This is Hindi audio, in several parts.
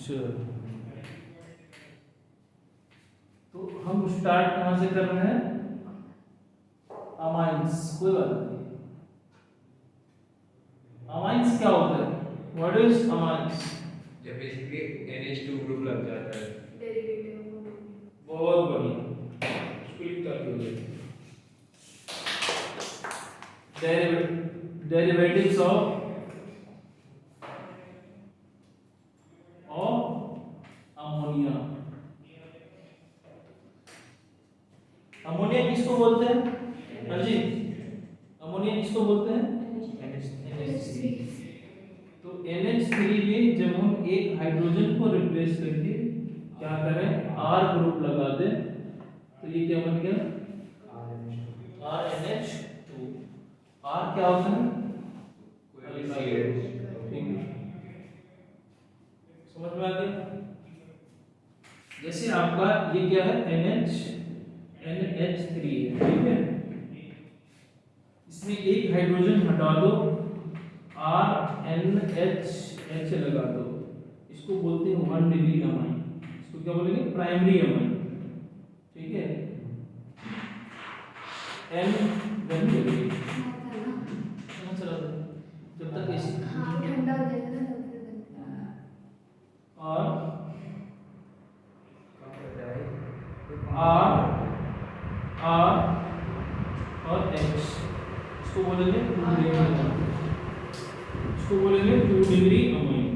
चलो, तो हम स्टार्ट कहाँ से कर रहे हैं? अमाइंस। कोई बात नहीं। अमाइंस क्या होता है? What is amines? जब बेसिकली NH2 ग्रुप लग जाता है। डेरिवेटिव। बहुत बढ़िया, स्प्लिट कर दो। Derivatives of ammonia. अमोनिया किसको बोलते हैं? हाँ जी, अमोनिया किसको बोलते हैं? NH3। तो NH3 में जब हम एक हाइड्रोजन को रिप्लेस करके क्या करें, R ग्रुप लगा दें, तो ये क्या बन गया? RNH2। R क्या होता है? समझ में आ गया? जैसे आपका ये क्या है, NH3 है, ठीक है। इसमें एक हाइड्रोजन हटा दो, RNH लगा दो, इसको बोलते हैं 1 डिग्री अमाइन। इसको क्या बोलेंगे? प्राइमरी अमाइन, ठीक है। N बन गई, चला जब तक ऐसी ठंडा हो जाएगा ना तब फिर बनता है। और R और H, इसको बोलेंगे 2 डिग्री अमाइन। इसको बोलेंगे 2 डिग्री अमाइन।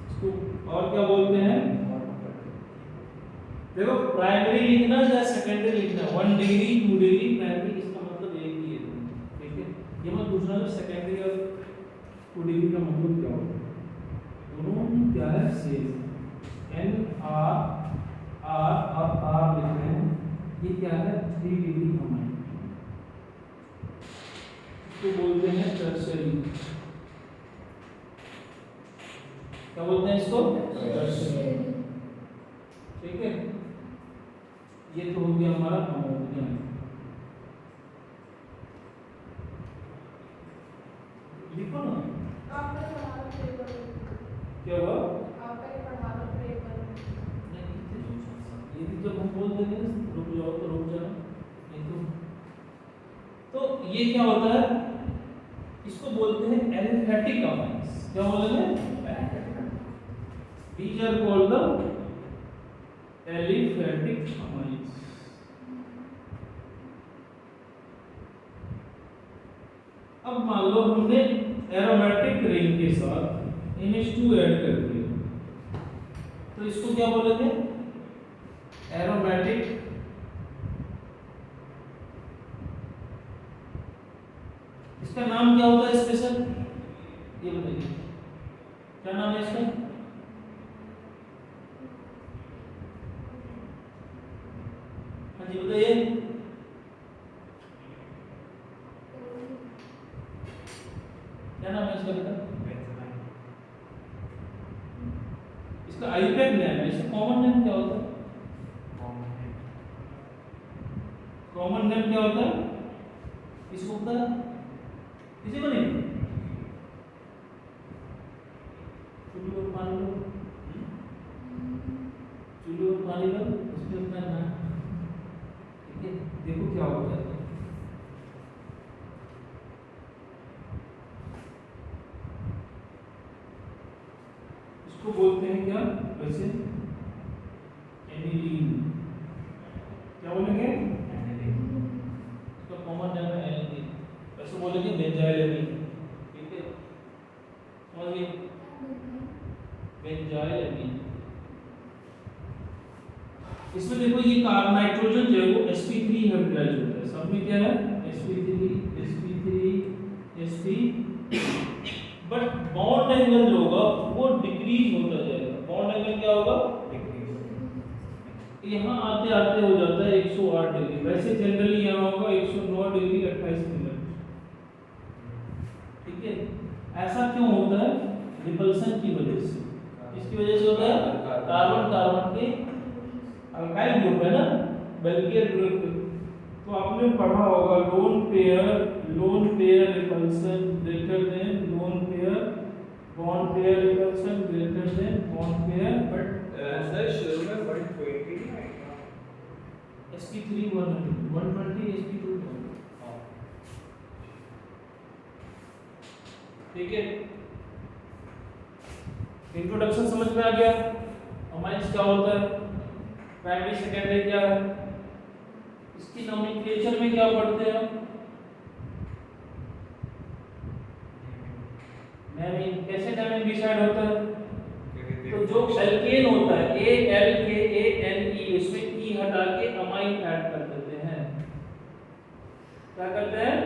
इसको और क्या बोलते हैं? देखो, प्राइमरी लिखना या सेकेंडरी लिखना, 1 डिग्री 2 डिग्री प्राइमरी, इसका मतलब एक ही है, ठीक है। ये मत पूछना कि सेकेंडरी और 2 डिग्री का मतलब क्या होता है, दोनों में क्या है, सेम। NR और R लिख रहे हैं, ये क्या है, 3 डिग्री अमाइन। इसको बोलते हैं टर्शरी। क्या बोलते हैं इसको? टर्शरी, ठीक है। ये तो हो गया हमारा अमोनिया। लिखो ना, क्या हुआ? ये भी जब हम बोल देंगे रुक जाओ तो रुक जाना, ये तो ये क्या होता है, इसको बोलते हैं एलिफैटिक अमाइंस। क्या बोलते हैं? These are called the aliphatic amines. अब मान लो हमने एरोमेटिक रिंग के साथ NH2 ऐड कर दिया, तो इसको क्या बोलेंगे? एरोमेटिक इसका नाम क्या होता है स्पेशल, ये बताइए, क्या नाम है इसका? हाँ जी बताइए, क्या नाम है इसका बेटा? इसका आईयूपैक नेम है, इसका कॉमन नेम क्या होता है? कॉमन नेम क्या होता है इसको पता है किसी को नहीं? चुल्लू और पानी लो, चुल्लू और पानी लो, उसमें अपना नाम, ठीक है। देखो क्या होता है, इसको बोलते हैं क्या वैसे? एनिलीन। क्या बोलेंगे? इसका कॉमन नेम है एनिलीन, वैसे बोलेंगे बेंजाइलएमीन, ठीक है। समझिए, बेंजाइलएमीन। इसमें देखो ये कार्बन नाइट्रोजन जो है वो sp3 हाइब्रिडाइज होता है, सब में क्या है? sp3 बट बॉन्ड एंगल जो होगा वो डिक्रीज होता जाएगा। बॉन्ड एंगल क्या होगा? यहाँ आते आते हो जाता है 108 डिग्री, वैसे जनरली यहाँ होगा 109 डिग्री 28 मिनट, ठीक है। ऐसा क्यों होता है? रिपल्सन की वजह से। इसकी वजह से होता है कार्बन कार्बन के अल्काइल ग्रुप है ना, बेल्कियर ग्रुप, तो आपने पढ़ा होगा lone pair repulsion greater than lone pair bond pair repulsion greater than found पे है बट सर शुरू में 120 नहीं आएगा। sp3 120 sp2 हाँ ठीक है। इंट्रोडक्शन समझ में आ गया। अमाइंस क्या होता है, प्राइमरी सेकेंडरी क्या है, इसकी नोमेनक्लेचर में क्या पढ़ते हैं, नेमिंग कैसे नेमिंग डिसाइड होता है। तो जो एल्केन होता है ALKANE उसमें ई हटा के अमाइन ऐड कर देते हैं। क्या करते हैं,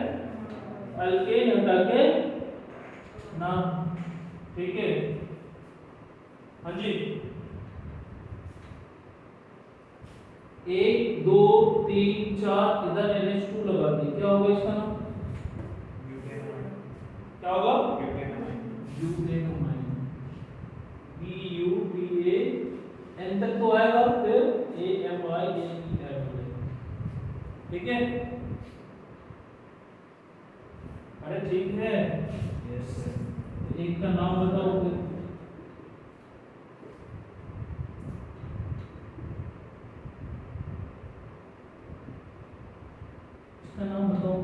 एल्केन हटा के नाम, ठीक है। हाँ जी 1 2 3 4 इधर NH2 लगा दी, क्या होगा इसका नाम, क्या होगा ब्यूटेनोमाइन, BUTAN तक तो आएगा, फिर AMINE ऐड हो जाएगा, ठीक है। अरे ठीक है, यस सर। एक का नाम बताओ फिर, इसका नाम बताओ।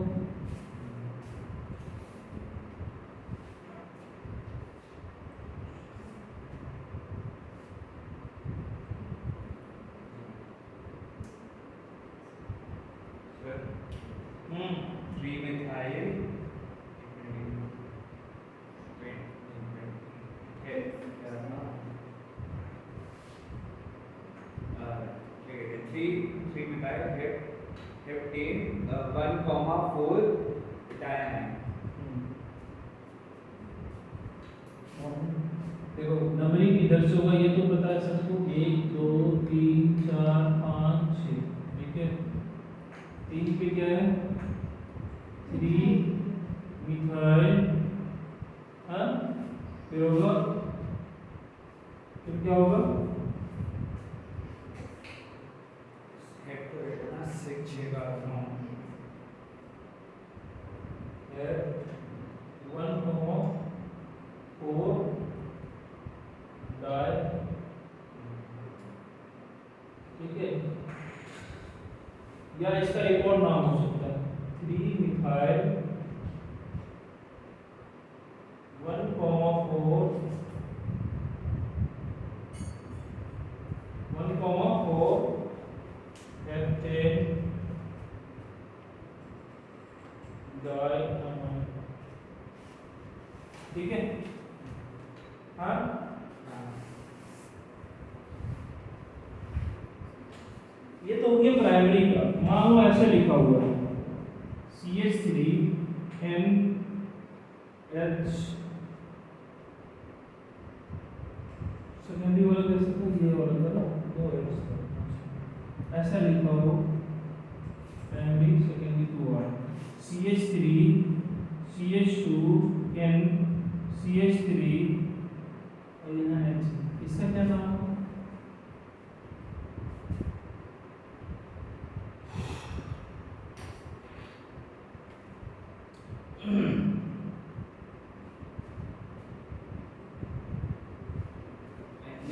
Sir 3 methyl three methyl heptane 1,4 diamine। देखो नंबरिंग इधर से होगा, ये तो पता है सबको, 1 2 3 4 5 6, ठीक है। 3 पे क्या है, 3 मिथाइल, हाँ फिर होगा, फिर क्या होगा, हेप्टो इतना 6 का है 1,4 डाई, ठीक है। या इसका एक और नाम हो सकता है 3 मिथाइल 1,4 हेप्टेन डाइअमाइन, ठीक है। हाँ ये तो हो गया प्राइमरी का। मान लो ऐसे लिखा हुआ है CH3NH, सेकेंडरी वाला कैसे था, ये वाला था ना, 2 H था, ऐसा लिखा हो primary secondary 2 are, CH3 CH2N CH3 और यहाँ H, इसका क्या नाम है,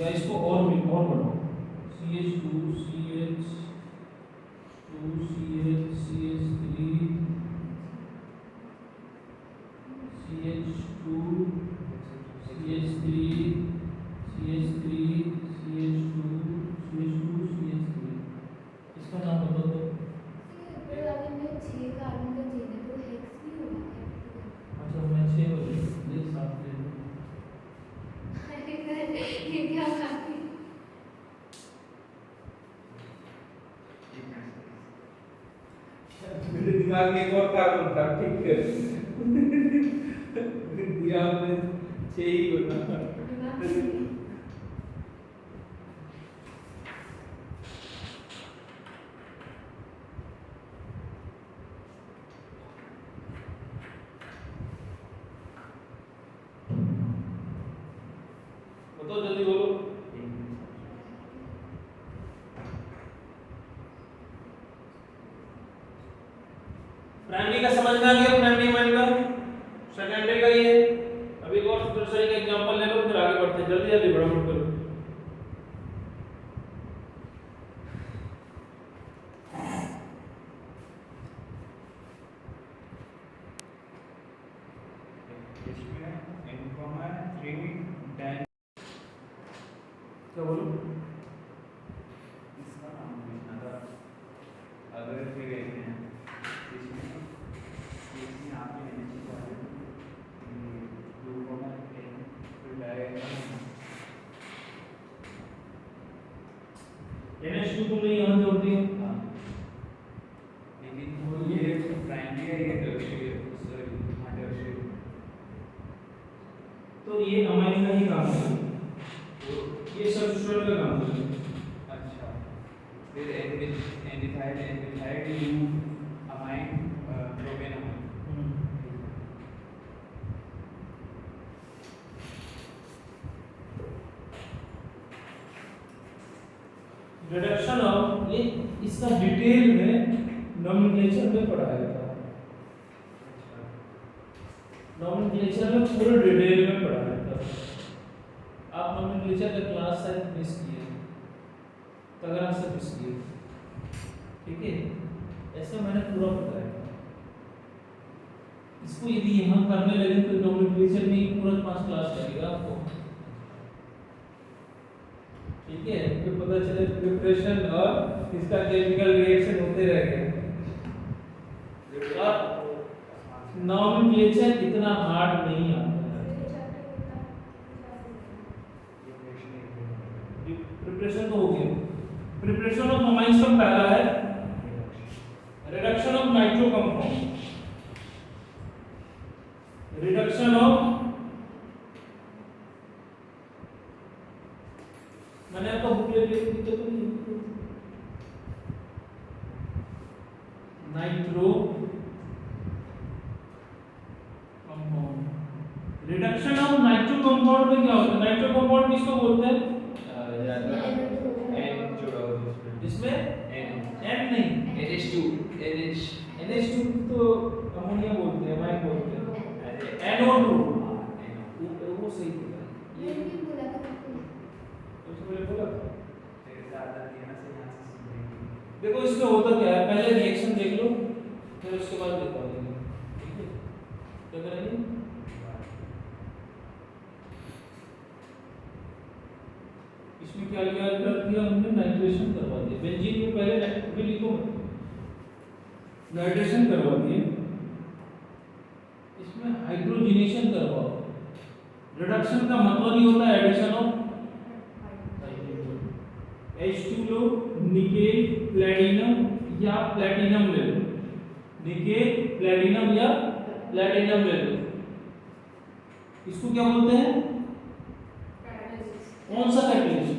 या इसको और बढ़ाओ CH2 CH2 CH CH3 CH2 CH3 CH3 CH2 CH2 CH3, इसका नाम बताओ तो। फिर वाले में 6 कार्बन का चेन है तो हेक्स भी होगा क्या? अच्छा मैं 6 बजे ये 7 ले लूँ, अरे सर ये क्या बात है? मेरे दिमाग में एक और कार्बन था, ठीक है। दिमाग में 6 ही बना। दिमाग में बताओ जल्दी बोलो। प्राइमरी का समझ में आ गया, प्राइमरी माइंड का, सेकेंडरी का ये। अभी और दूसरे का एग्जांपल ले लो, फिर आगे बढ़ते हैं, जल्दी जल्दी फटाफट करो। क्या बोलो? इसका नाम पूछना था। अगर फिर कहते हैं इसमें आप ही नहीं चाहते ग्लूकोमा फिर डायरेक्ट NH2 तुमने यहाँ जोड़ दिया। लेकिन ये प्राइमरी है, ये टर्शियरी है, सॉरी हाँ टर्शियरी। तो ये अमाइन का ही काम है, ये सब्स्टिट्यूट का काम है। अच्छा, फिर एंडिथाइड यू अमाइन प्रोपेनामाइन। रिडक्शन ऑफ, ये इसका डिटेल में नोमेनक्लेचर में पढ़ाया था। नोमेनक्लेचर में पूरे डिटेल में पढ़ाया था। आप नोमेनक्लेचर का क्लास शायद मिस किए, तगड़ा से मिस किए, ठीक है? ऐसे मैंने पूरा बताया था। इसको यदि यहाँ करने लगे तो नोमेनक्लेचर में ही पूरा 5 क्लास लगेगा आपको, ठीक है? फिर पता चले प्रिपरेशन और इसका केमिकल रिएक्शन होते रहेंगे। और नोमेनक्लेचर इतना हार्ड नहीं आता है। प्रिपरेशन तो हो गया। प्रिपरेशन ऑफ अमाइन्स का पहला है reduction of nitro compound. Reduction of, मैंने आपका बुक ले लिया तो nitro compound. Reduction of nitro compound में क्या होता है? नाइट्रो कंपाउंड किसको बोलते हैं? एन जोड़ा हो इसमें। इसमें एन N नहीं, NH2 NH NH2 तो अमोनिया बोलते हैं, अमाइन बोलते हैं। अरे NO2 NO वो सही बोला। ये भी बोला था आपने। तो पहले बोला था। तेरे से आधा दिया से यहाँ से सुन रही देखो इसमें होता क्या है, पहले रिएक्शन देख लो, फिर उसके बाद बताऊंगा, ठीक है? क्या करेंगे? इसमें क्या लिया कर दिया हमने? नाइट्रेशन करवा दिया। बेंजीन में पहले भी लिखो, नाइट्रेशन करवा दिए, इसमें हाइड्रोजनेशन करवाओ। रिडक्शन का मतलब ही होता है एडिशन ऑफ H2 लो, निकेल प्लैटिनम या प्लैटिनम ले लो, निकेल प्लैटिनम या प्लैटिनम ले लो। इसको क्या बोलते हैं? कौन सा कैटलिस्ट?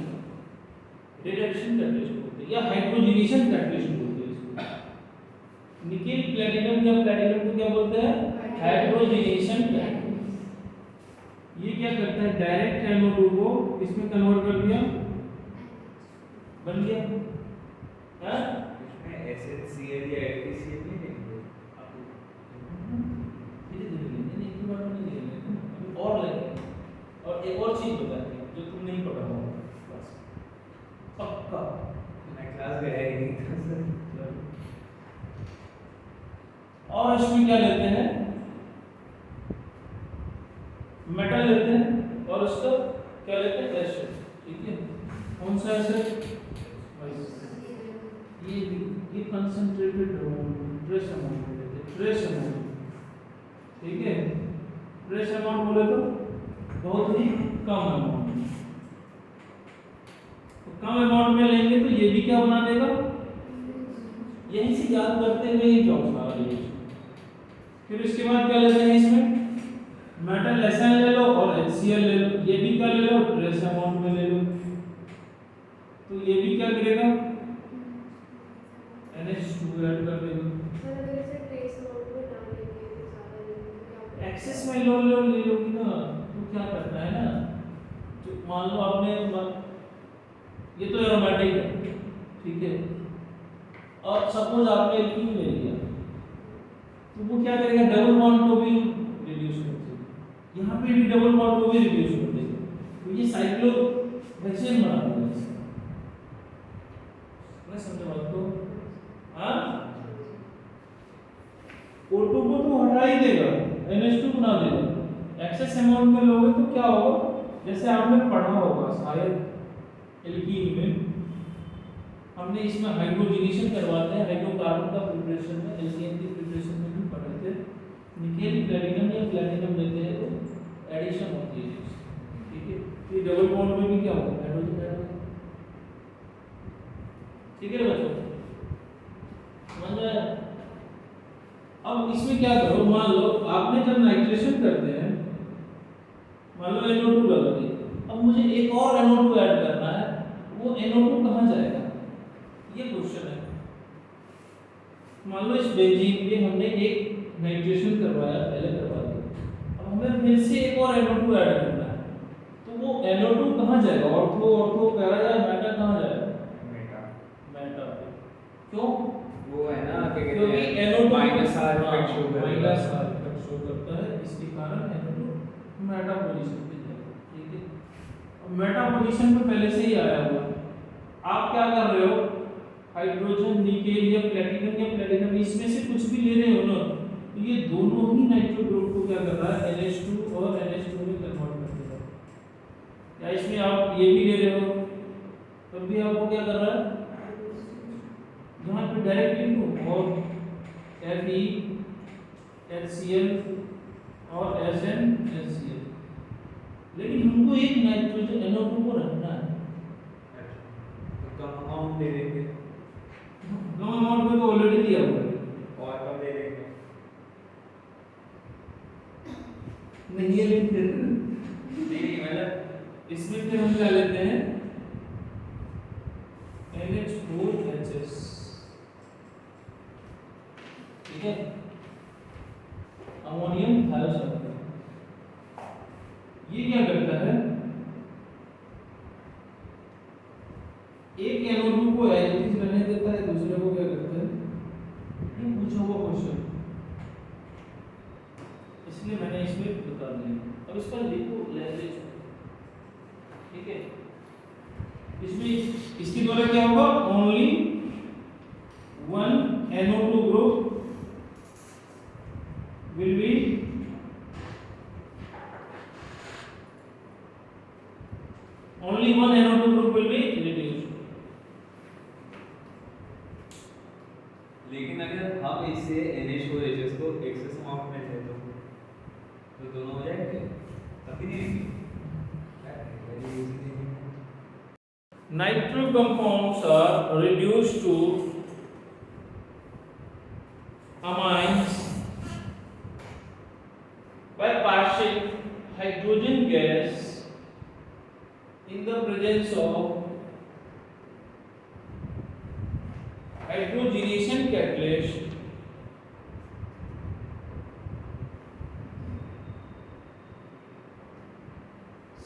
रिडक्शन कैटलिस्ट बोलते हैं या हाइड्रोजनेशन कैटलिस्ट बोलते हैं इसको। निकेल प्लैटिनम या प्लैटिनम को क्या बोलते हैं? Hydrogenation catalyst. ये क्या करता है? डायरेक्ट NO2 को इसमें कन्वर्ट कर दिया, बन गया। हाँ, इसमें HCl या FeCl नहीं लेंगे आप? धीरे धीरे लेंगे, एक ही बार में नहीं लेंगे, अभी और लेंगे। और एक और चीज बताएंगे जो तुम नहीं पढ़ा होगा, बस पक्का। मैं क्लास गया ही नहीं था सर। और इसमें क्या लेते हैं? मेटल लेते हैं और उसका क्या लेते हैं? एसिड, ठीक है? कौन सा एसिड? ये कंसंट्रेटेड ट्रेस अमाउंट लेते हैं, ट्रेस अमाउंट, ठीक है? ट्रेस अमाउंट बोले तो बहुत ही कम अमाउंट। तो कम अमाउंट में लेंगे तो ये भी क्या बना देगा? यहीं से याद करते हुए ही जॉब सारा ये। फिर इसके बाद क्या लेते हैं? इसमें मेटल SN ले लो और HCl ले लो। ये भी क्या ले लो? ट्रेस अमाउंट में ले लो। तो ये भी क्या करेगा? NH2 ऐड कर देगा। एक्सेस में लो ले लोगी ना, तो क्या करना है ना, जो मान लो आपने ये तो एरोमेटिक है, ठीक है? और सपोज आपने एल्कीन ले लिया, तो वो क्या करेगा? डबल बॉन्ड को भी रिड्यूस कर देगा, यहाँ पे भी डबल बॉन्ड को भी रिड्यूस कर देगा। तो ये साइक्लोहेक्सेन बना देगा। समझे बात को? हाँ, O2 को तो हटा ही देगा, NH2 बना देगा। एक्सेस अमाउंट में लोगे तो क्या होगा? जैसे आपने पढ़ा होगा शायद एल्कीन में हमने इसमें हाइड्रोजनेशन करवाते हैं, हाइड्रोकार्बन का प्रिपरेशन में, एल्केन की प्रिपरेशन में भी पढ़े थे। निकेल प्लैटिनम या प्लैटिनम लेते हैं तो एडिशन होती है, ठीक है। ये डबल बॉन्ड में भी क्या होगा, हाइड्रोजन ऐड होगा, ठीक है बच्चों, समझ में आया। अब इसमें क्या करो, मान लो आपने जब नाइट्रेशन करते हैं, मान लो NO2 लगा दिया, अब मुझे एक और NO2 ऐड करना है, वो NO2 कहाँ जाएगा, ये क्वेश्चन है। मान लो इस बेंजीन में हमने एक नाइट्रेशन करवाया, पहले करवा दिया, अब हमें फिर से एक और NO2 ऐड करना है, तो वो NO2 कहाँ जाएगा, ऑर्थो ऑर्थो पैरा या मेटा कहाँ जाएगा, मेटा मेटा पे। क्यों, वो है ना क्या कहते क्योंकि हैं NO2 minus are effect show करेगा। माइनस आर इफेक्ट शो करता है, इसके कारण NO2 मेटा पोजीशन पे जाएगा, ठीक है। अब मेटा पोजीशन पे पहले से ही आया हुआ, आप क्या कर रहे हो, हाइड्रोजन, निकेल या प्लेटिनम इसमें से कुछ भी ले रहे हो ना, तो ये दोनों ही नाइट्रो ग्रुप को क्या कर रहा है, NH2 और NH2 में कन्वर्ट कर देगा। या इसमें आप ये भी ले रहे हो, तब भी आपको क्या कर रहा है, यहाँ पे डायरेक्ट लिखो, और Fe HCl और SnHCl, लेकिन हमको एक नाइट्रोजन NO2 को रखना है, तो कम अमाउंट दे देंगे कम अमाउंट में तो ऑलरेडी दिया हुआ है, और कम दे देंगे नहीं ये लिख देते हैं। नहीं मतलब इसमें फिर हम क्या लेते हैं, NH4HS, ठीक है, अमोनियम थायोसल्फेट। ये क्या करता है, एक NO2 को एज इट इज रहने देता है, दूसरे को क्या करता है, ये पूछा हुआ क्वेश्चन, इसलिए मैंने इसमें बता दिया। अब इसका लिखो लैंग्वेज, ठीक है। इसमें इसके द्वारा क्या होगा, only one NO2 group will be only one NO2 group will be reduced। लेकिन अगर हम इससे NH4HS को एक्सेस अमाउंट में ले तो दोनों हो जाएंगे, तभी नहीं Nitro compounds are reduced to amines by passing hydrogen gas in the presence of hydrogenation catalyst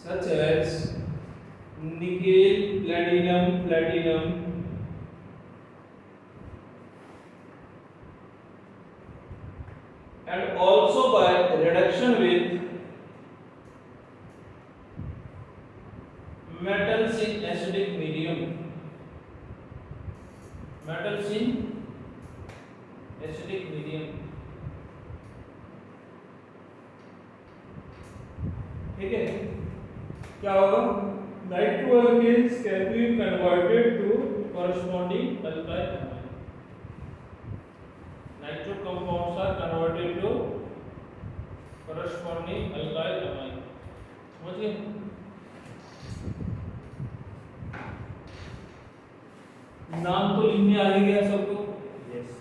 such as nickel, platinum, and also by reduction with metals in acidic medium, metals in acidic medium, ठीक है। क्या होगा, nitro alkanes can be converted to corresponding alkyl amine, nitro compounds are converted to corresponding alkyl amine, समझ गए। नाम तो लिखने आ गया सबको, यस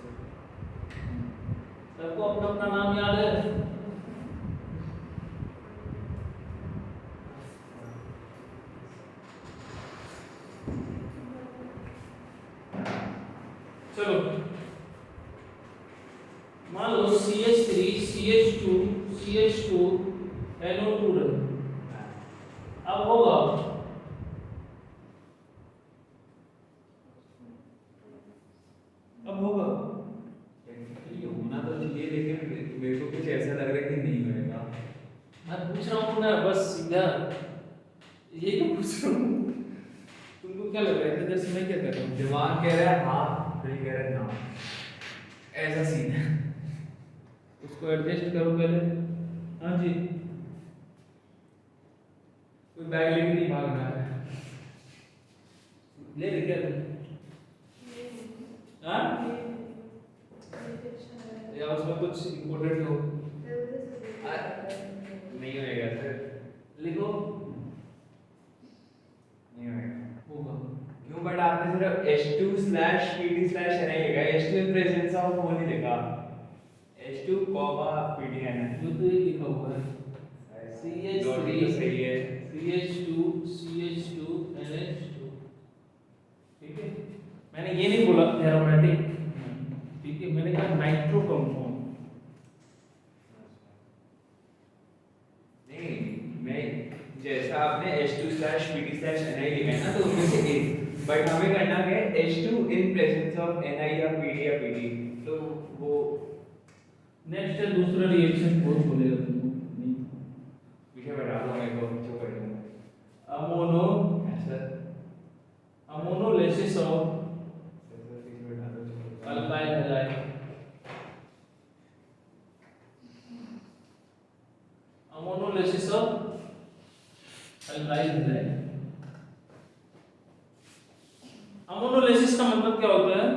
सबको अपना अपना नाम याद है, चलो मान लो CH3 CH2 CH2 NO2 रहे, अब होगा ये होना तो चाहिए, लेकिन मेरे को कुछ ऐसा लग रहा है कि नहीं होएगा। मैं पूछ रहा हूँ ना, बस सीधा ये क्यों पूछ रहा हूँ, तुमको क्या लग रहा है, जैसे मैं क्या कर रहा हूँ, दिमाग कह रहा है हाँ, दिल कह रहा है ना, ऐसा सीन है। उसको एडजस्ट करो पहले। हाँ जी, कोई बैग लेके नहीं भागना है, ले रही क्या तुम? हाँ? या उसमें कुछ इम्पोर्टेंट हो? नहीं होएगा सर, लिखो। नहीं होएगा। होगा। क्यों? बट आपने सिर्फ H2/PD/NI लिखा है, H2 इन प्रेजेंस ऑफ वो नहीं लिखा, H2, PDN है। जो तो ये लिखा हुआ है लॉजिक तो सही है। CH2 CH2 NH2। ठीक है, मैंने ये नहीं बोला एरोमेटिक, ठीक है, मैंने कहा नाइट्रो कंपाउंड। नहीं, मैं जैसा आपने H2/PD/NI लिखा है ना, तो उनमें से एक, बट हमें करना क्या है, H2 in presence of NI या PD, तो वो नेक्स्ट है दूसरा रिएक्शन, बहुत बोलेगा तुमको नहीं। पीछे बैठा दो मेरे को, जो कर दूंगा अमोनो ऐसा। अमोनोलिसिस ऑफ पीछे बैठा दो, alkyl halide. Ammonolysis of alkyl halide. Ammonolysis का मतलब क्या होता है?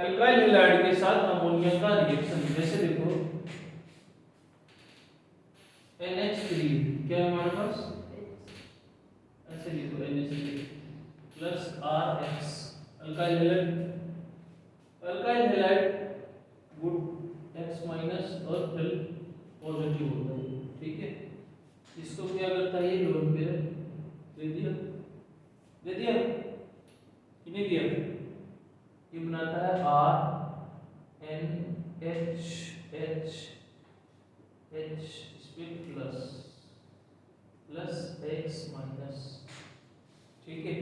अल्काइल हैलाइड के साथ अमोनिया का रिएक्शन। जैसे देखो NH3 क्या है हमारे पास, ऐसे लिखो NH3 plus RH alkyl halide. Alkyl halide good X minus और फिर पॉजिटिव होता है, ठीक है। इसको क्या करता है, ये लोन पे दे दिया कि नहीं दिया, ये बनाता है RNHH प्लस X माइनस, ठीक है।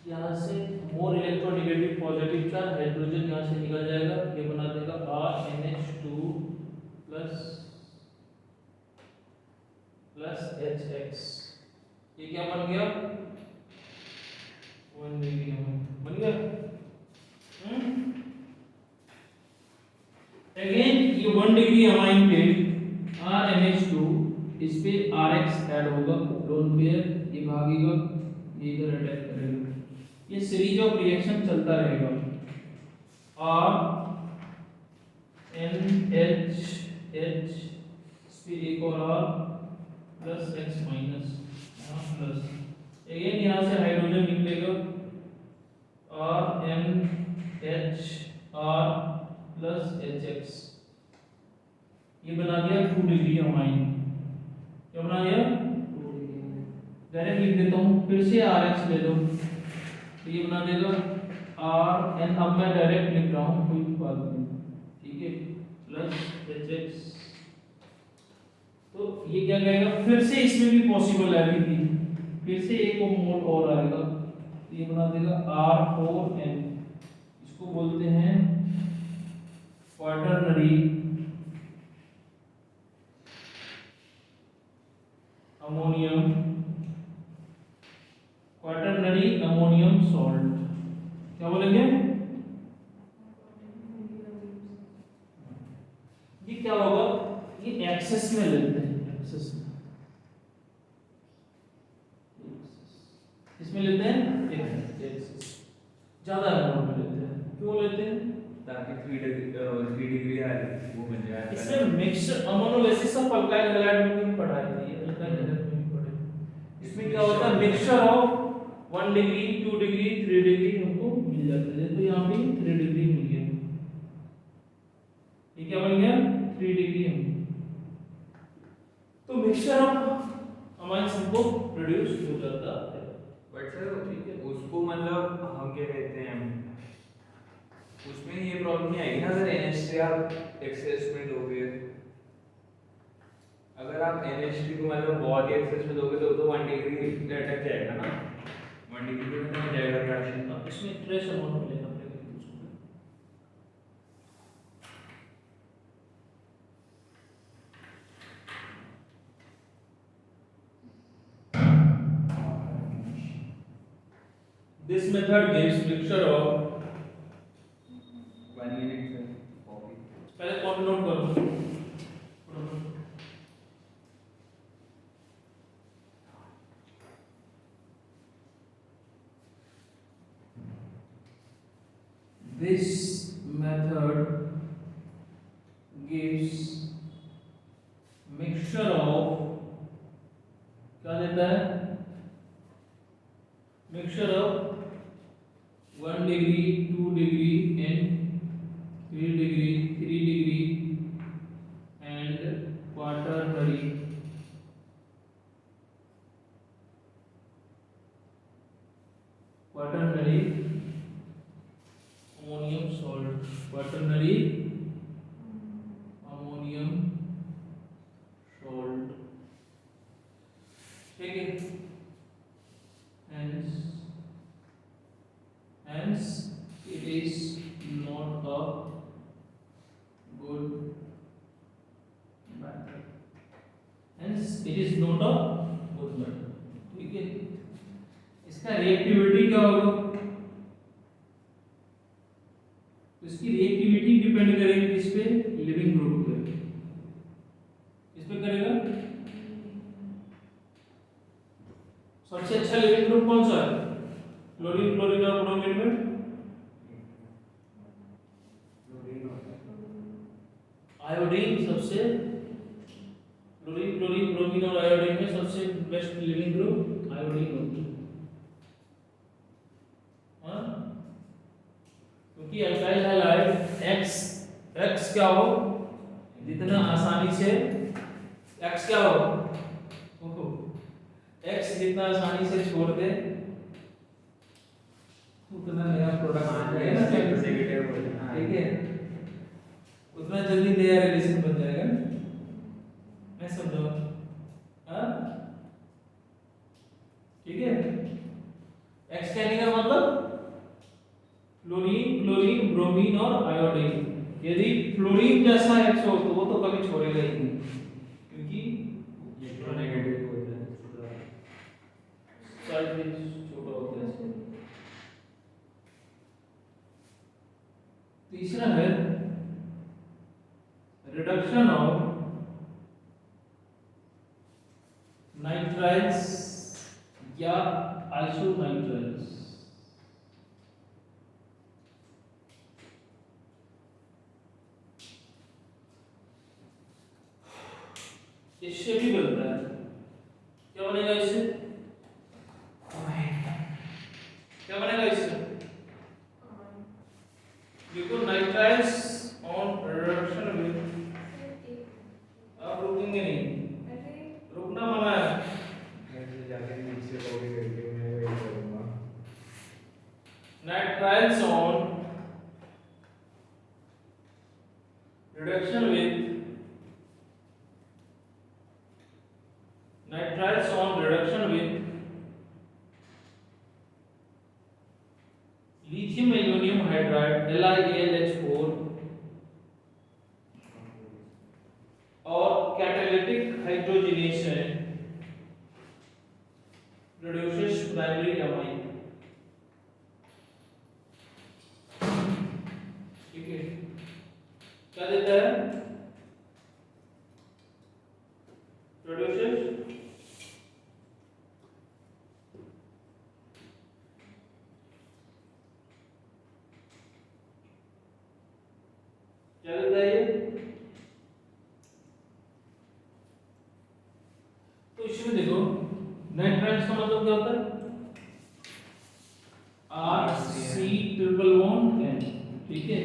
यहाँ से more electronegative positive charge hydrogen यहाँ से निकल जाएगा, ये बना देगा RNH2 प्लस HX। ये क्या बन गया, 1 डिग्री बन गया। अगेन ये 1 डिग्री अमाइन पे RNH2, इस पे RX ऐड होगा, लोन पेयर, ये भागेगा, ये इधर अटैक करेगा, ये सीरीज ऑफ रिएक्शन चलता रहेगा। RNHH इस पे एक और R प्लस X माइनस, यहाँ प्लस, अगेन यहाँ से हाइड्रोजन निकलेगा RNHR प्लस HX, ये बना दिया 2 डिग्री अमाइन। क्या बना दिया, 2 डिग्री। डायरेक्ट लिख देता हूँ, फिर से RX ले लो, तो ये बना देगा RN, अब मैं डायरेक्ट लिख रहा हूँ, कोई बात नहीं, ठीक है, प्लस HX। तो ये क्या कहेगा, फिर से इसमें भी पॉसिबल है अभी, फिर से एक मोल और आएगा, तो ये बना देगा R4N, इसको बोलते हैं quaternary ammonium, quaternary ammonium salt. क्या बोलेंगे, ये क्या होगा, ये एक्सेस में लेते हैं, एक्सेस में, इसमें लेते हैं एक्सेस, ज्यादा अमाउंट में लेते हैं। क्यों लेते हैं, ताकि 3 डिग्री आ वो बन जाए। इसमें mixture ammonolysis of alkyl halide में भी पढ़ाई थी, अल्काइल हैलाइड में भी पढ़े। इसमें क्या होता है, mixture of 1 degree 2 degree 3 degree हमको मिल जाता है। तो यहाँ पे 3 डिग्री मिल गया, ये क्या बन गया, 3 डिग्री। तो मिक्सचर ऑफ अमाइंस हमको प्रोड्यूस हो जाता है। बट सर ठीक है, उसको मतलब हम क्या कहते हैं, उसमें ये प्रॉब्लम नहीं आएगी ना अगर NH से आप एक्सेस में दोगे। अगर आप NH3 को मतलब बहुत ही एक्सेस में दोगे तो 1 डिग्री अटक जाएगा ना, 1 डिग्री पे खत्म हो जाएगा रिएक्शन। अब इसमें ट्रेस अमाउंट मिलेगा अपने को उसको। This method gives mixture of 1 minute sir, copy पहले कॉपी नोट करो। this method gives mixture of, क्या देता है, mixture of 1 degree 2 degree and 3 degree 3 degree and quaternary ammonium salt, quaternary ammonium salt, ठीक है। hence it is not a good method, hence it is not a good method, ठीक है। इसका रिएक्टिविटी क्या होगा, तो इसकी रिएक्टिविटी डिपेंड करेगी किस पे, लिविंग ग्रुप पे, किस पे करेगा, सबसे अच्छा लिविंग ग्रुप कौन सा है, क्लोरीन क्लोरीन और ब्रोमीन में आयोडीन सबसे, क्लोरीन क्लोरीन ब्रोमीन और आयोडीन में सबसे बेस्ट लिविंग ग्रुप आयोडीन होती है, हाँ, क्योंकि अल्काइल हैलाइड एक्स एक्स क्या हो, जितना आसानी से एक्स क्या हो, एक्स जितना आसानी से छोड़ दे उतना नया प्रोडक्ट बन जाएगा, ठीक है, उतना जल्दी नया रिलेशन बन जाएगा, मैं समझो, हाँ, ठीक है। एक्स कहने का मतलब क्लोरीन क्लोरीन ब्रोमीन और आयोडीन, यदि फ्लोरीन जैसा एक्स हो तो वो तो कभी छोड़ेगा ही नहीं, क्योंकि इलेक्ट्रोनेगेटिव होता है, साइड छोटा होता है। तीसरा है रिडक्शन ऑफ नाइट्राइल्स या आइसोनाइट्राइल्स, इससे भी बनता है, क्या बनेगा इससे, क्या बनेगा इससे, देखो नाइट्राइल्स ऑन रिडक्शन विद, आप रुकेंगे नहीं, रुकना मना है, मैं जाके नीचे कॉपी करके मैं वेट करूंगा, nitriles on reduction with, nitriles on reduction with lithium aluminum hydride LiAlH4 और catalytic hydrogenation produces primary amine, ठीक है, क्या देता है, produces क्या देता है ये, तो इसमें देखो नाइट्राइल्स का मतलब क्या होता है, R C triple bond N, ठीक है,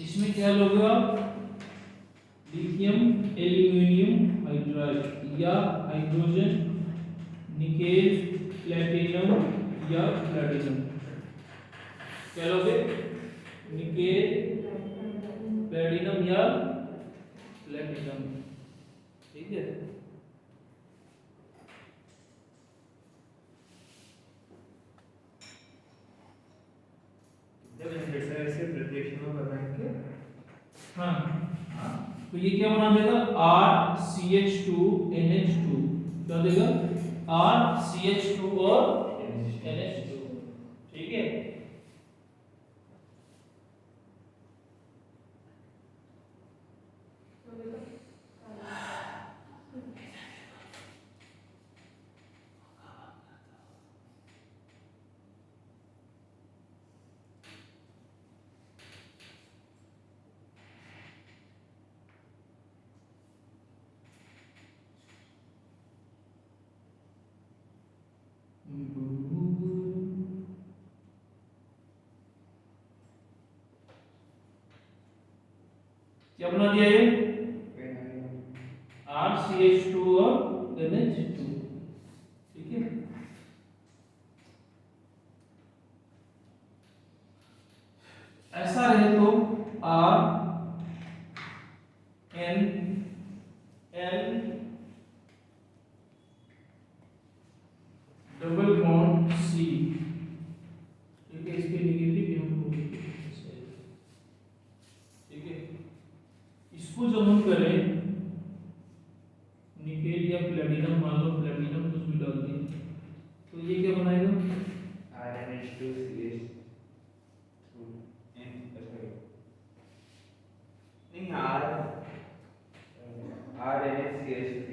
इसमें क्या लोगे आप, लिथियम एल्यूमिनियम हाइड्राइड या हाइड्रोजन निकेल प्लेटिनम या प्लेटिनम, क्या लोगे, निकेल प्लेटिनम या प्लेटिनम, ठीक है। जब इंडक्टर ऐसे प्रदक्षिणा बनाएंगे, हाँ, तो ये क्या बना देगा, R C H two N H two, क्या देगा, आर सी एच टू और एन एच टू, ठीक है। क्या बना दिया ये RCH2 और NH2, ठीक है। ऐसा रहे तो RNL डबल बॉन्ड C, ठीक है, इसके नेगेटिव यहाँ पॉजिटिव, ठीक है। इसको जब हम करें निकेल या प्लेटिनम, मान लो प्लेटिनम कुछ भी डाल दिए, तो ये क्या बनाएगा? RNH2CH नहीं RNH3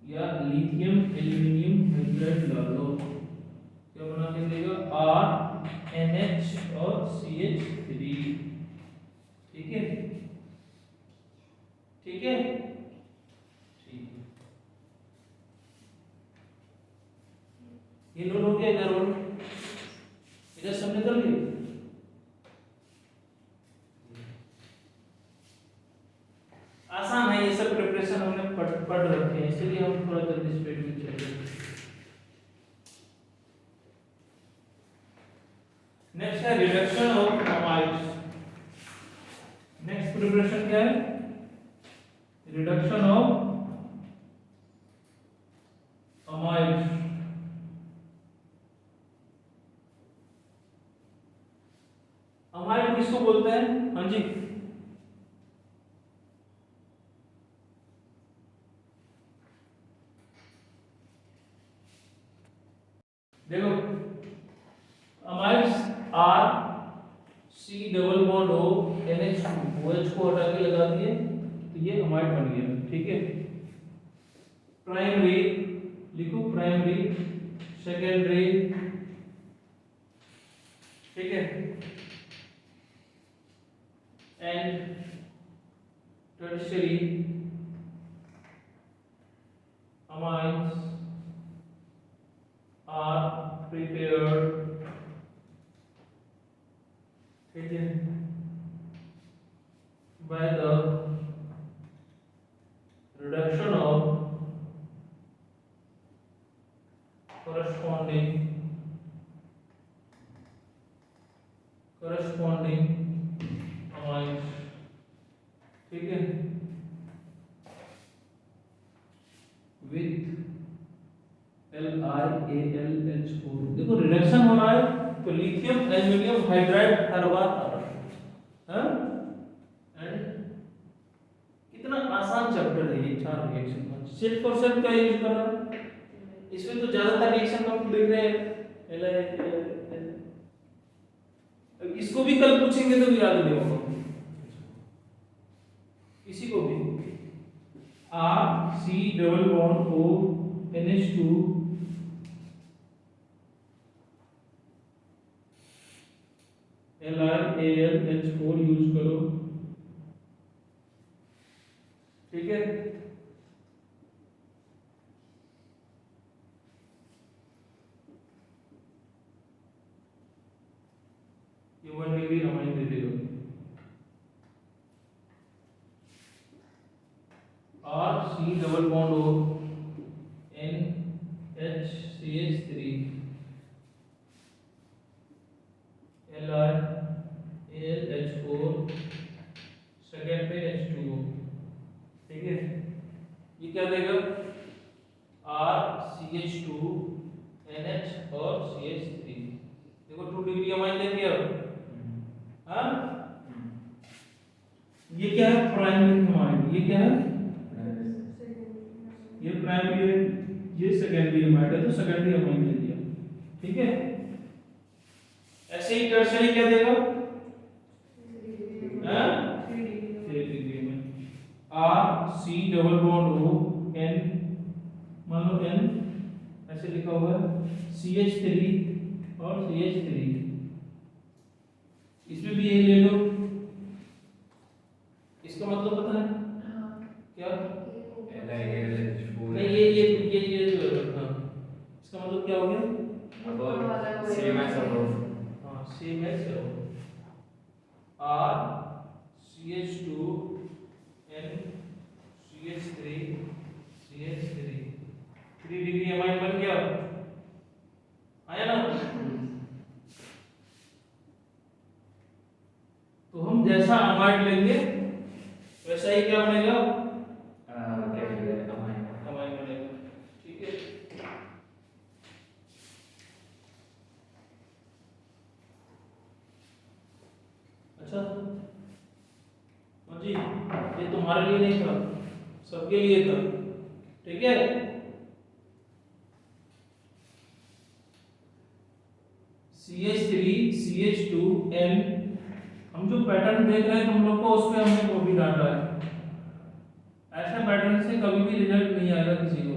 या लिथियम एल्यूमिनियम हाइड्राइड डाल दो, क्या बना के देगा? RNH और CH3, ठीक है, ठीक है, ठीक। ये नोट हो गया, इधर और इधर सब निकल गए। आसान है ये सब, प्रिपरेशन हमने पढ़ रखे हैं, इसलिए हम थोड़ा जल्दी स्पीड में चल रहे हैं। नेक्स्ट है reduction of amides. Next preparation क्या है? Reduction of amides. अमाइड किसको बोलते हैं? हाँ जी, देखो amides R C double bond O NH2, OH को हटा के लगा दिए तो ये अमाइड बन गया, ठीक है। प्राइमरी लिखो, प्राइमरी, सेकेंडरी, ठीक है, and tertiary amides are prepared, ठीक है, by the reduction of corresponding amines, ठीक है, with LiAlH4। देखो रिडक्शन हो रहा है तो लिथियम एल्यूमिनियम हाइड्राइड हर बार आ रहा है, एंड कितना आसान चैप्टर है ये, 4 रिएक्शन सिर्फ और सिर्फ क्या यूज कर रहा है इसमें, तो ज्यादातर रिएक्शन हम लिख रहे हैं। इसको भी कल पूछेंगे तो याद नहीं होगा इसी को भी। RC double bond O NH2 LiAlH4 use करो, ठीक है। ये 1 डिग्री अमाइन दे देगा। RC double bond O NHCH3 LiAlH4 second पे H2O, ठीक है। ये क्या देगा? RCH2 NH और CH3, देखो 2 डिग्री अमाइन दे दिया। हाँ, ये क्या है? Primary amine. ये क्या है? ये प्राइमरी है, ये सेकेंडरी अमाइन है, तो सेकेंडरी अमाइन दे दिया, ठीक है। ऐसे ही टर्शियरी क्या देगा? हाँ, 3 डिग्री में RC double bond O N, मान लो N ऐसे लिखा हुआ है, CH3 और CH3, इसमें भी यही ले लो। इसका मतलब पता है क्या? LiAlH4 नहीं, ये मतलब क्या हो गया? above same as above हाँ same as R CH2 N CH3 CH3 3 degree amine बन गया, आया ना? तो हम जैसा अमाइड लेंगे वैसा ही क्या बनेगा? क्या कहते हैं अमाइन अमाइड बनेगा, ठीक है? अच्छा जी, ये तुम्हारे लिए नहीं था, सबके लिए था, ठीक है? CH3 CH2 N, हम जो पैटर्न देख रहे हैं तुम लोग को, उसमें हमने वो भी डाटा है। ऐसे पैटर्न से कभी भी रिजल्ट नहीं आएगा किसी को।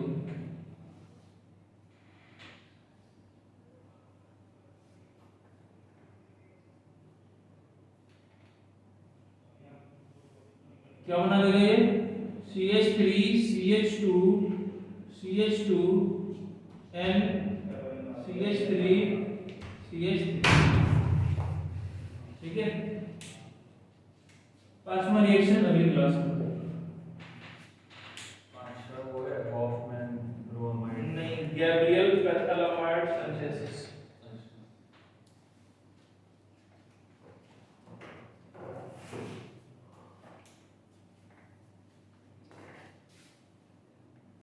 क्या बना देगा ये? CH3 CH2 CH2 N CH3 CH3, ठीक है? पांचवा रिएक्शन अगली क्लास में। पांचवा वो है हॉफमैन ब्रोमाइड नहीं, गैब्रियल पैथालामाइड सिंथेसिस।